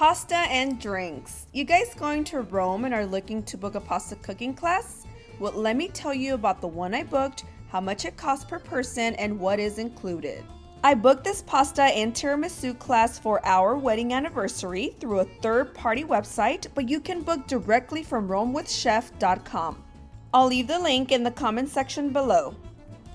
Pasta and drinks. You guys going to Rome and are looking to book a pasta cooking class? Well, let me tell you about the one I booked, how much it costs per person, and what is included. I booked this pasta and tiramisu class for our wedding anniversary through a third-party website, but you can book directly from romewithchef.com. I'll leave the link in the comment section below.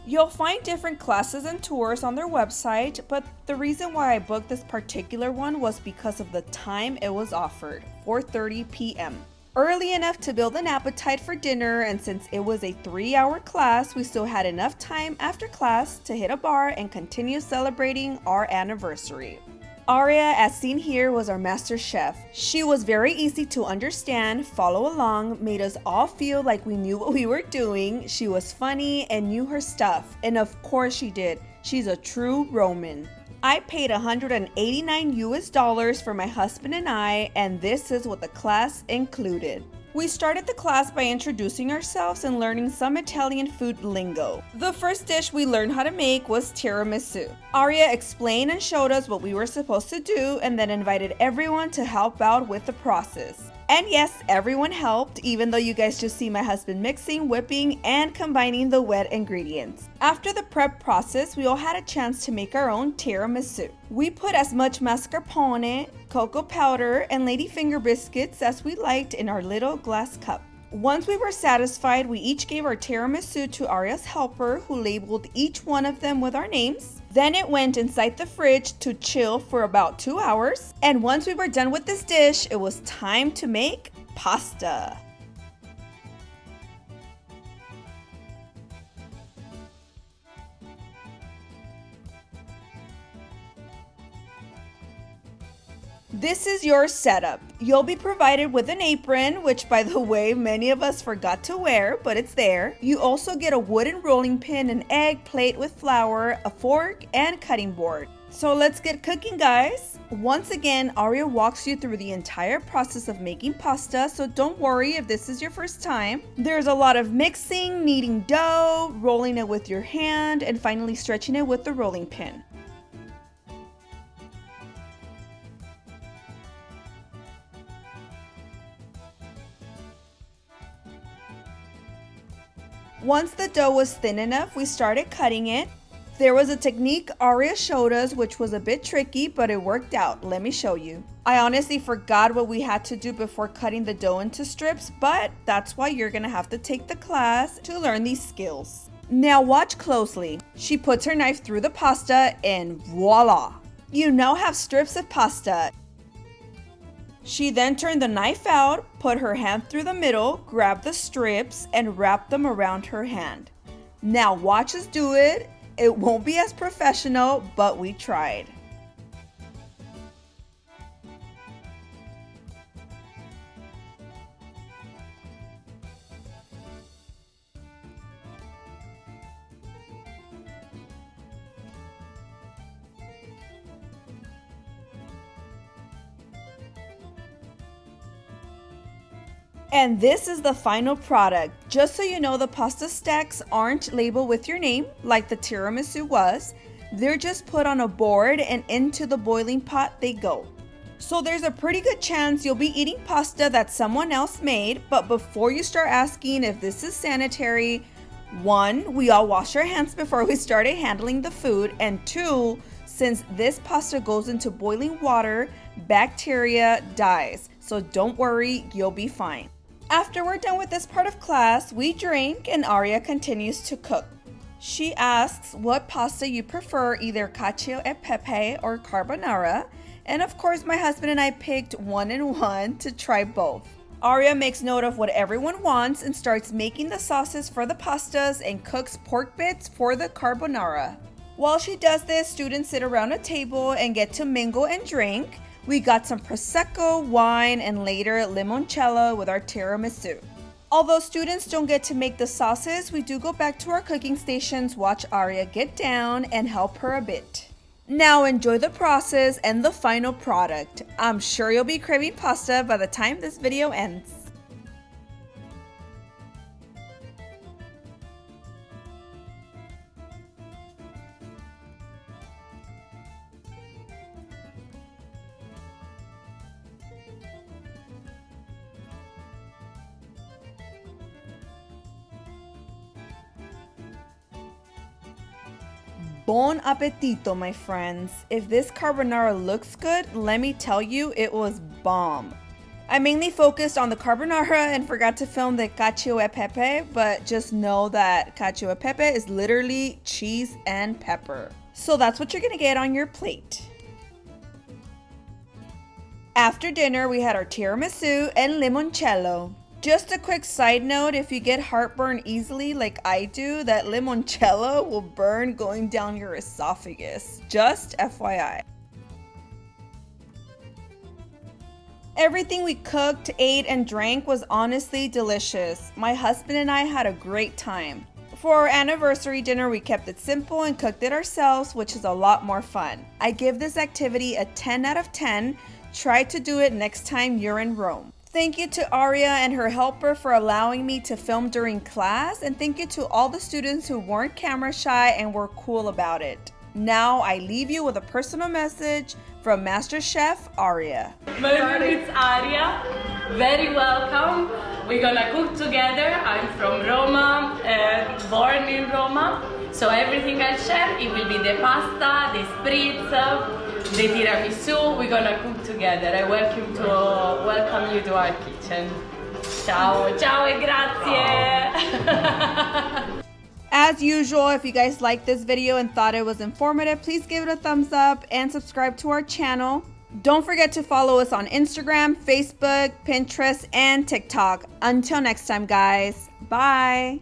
You'll find different classes and tours on their website, but the reason why I booked this particular one was because of the time it was offered, 4:30 p.m. Early enough to build an appetite for dinner, and since it was a 3-hour class, we still had enough time after class to hit a bar and continue celebrating our anniversary. Aria, as seen here, was our master chef. She was very easy to understand, follow along, made us all feel like we knew what we were doing. She was funny and knew her stuff, and of course she did. She's a true Roman. I paid $189 for my husband and I, and this is what the class included. We started the class by introducing ourselves and learning some Italian food lingo. The first dish we learned how to make was tiramisu. Aria explained and showed us what we were supposed to do and then invited everyone to help out with the process. And yes, everyone helped, even though you guys just see my husband mixing, whipping, and combining the wet ingredients. After the prep process, we all had a chance to make our own tiramisu. We put as much mascarpone, cocoa powder, and ladyfinger biscuits as we liked in our little glass cup. Once we were satisfied, we each gave our tiramisu to Aria's helper, who labeled each one of them with our names. Then it went inside the fridge to chill for about 2 hours. And once we were done with this dish, it was time to make pasta. This is your setup. You'll be provided with an apron, which by the way, many of us forgot to wear, but it's there. You also get a wooden rolling pin, an egg plate with flour, a fork, and cutting board. So let's get cooking, guys. Once again, Aria walks you through the entire process of making pasta, so don't worry if this is your first time. There's a lot of mixing, kneading dough, rolling it with your hand, and finally stretching it with the rolling pin. Once the dough was thin enough, we started cutting it. There was a technique Aria showed us, which was a bit tricky, but it worked out. Let me show you. I honestly forgot what we had to do before cutting the dough into strips, but that's why you're gonna have to take the class to learn these skills. Now watch closely. She puts her knife through the pasta and voila! You now have strips of pasta. She then turned the knife out, put her hand through the middle, grabbed the strips, and wrapped them around her hand. Now watch us do it. It won't be as professional, but we tried. And this is the final product. Just so you know, the pasta stacks aren't labeled with your name like the tiramisu was. They're just put on a board and into the boiling pot they go. So there's a pretty good chance you'll be eating pasta that someone else made, but before you start asking if this is sanitary, 1, we all wash our hands before we started handling the food, and 2, since this pasta goes into boiling water, bacteria dies. So don't worry, you'll be fine. After we're done with this part of class, we drink and Aria continues to cook. She asks what pasta you prefer, either cacio e pepe or carbonara. And of course, my husband and I picked 1 and 1 to try both. Aria makes note of what everyone wants and starts making the sauces for the pastas and cooks pork bits for the carbonara. While she does this, students sit around a table and get to mingle and drink. We got some Prosecco, wine, and later limoncello with our tiramisu. Although students don't get to make the sauces, we do go back to our cooking stations, watch Aria get down, and help her a bit. Now enjoy the process and the final product. I'm sure you'll be craving pasta by the time this video ends. Bon appetito, my friends. If this carbonara looks good, let me tell you, it was bomb. I mainly focused on the carbonara and forgot to film the cacio e pepe, but just know that cacio e pepe is literally cheese and pepper. So that's what you're gonna get on your plate. After dinner, we had our tiramisu and limoncello. Just a quick side note, if you get heartburn easily like I do, that limoncello will burn going down your esophagus. Just FYI. Everything we cooked, ate, and drank was honestly delicious. My husband and I had a great time. For our anniversary dinner, we kept it simple and cooked it ourselves, which is a lot more fun. I give this activity a 10 out of 10. Try to do it next time you're in Rome. Thank you to Aria and her helper for allowing me to film during class, and thank you to all the students who weren't camera shy and were cool about it. Now I leave you with a personal message from Master Chef Aria. My name is Aria. Very welcome. We're gonna cook together. I'm from Roma, born in Roma. So everything I share, it will be the pasta, the spritz, the tiramisu. We're gonna cook together. I welcome you to our kitchen. Ciao, ciao e grazie. As usual, if you guys liked this video and thought it was informative, please give it a thumbs up and subscribe to our channel. Don't forget to follow us on Instagram, Facebook, Pinterest, and TikTok. Until next time, guys. Bye.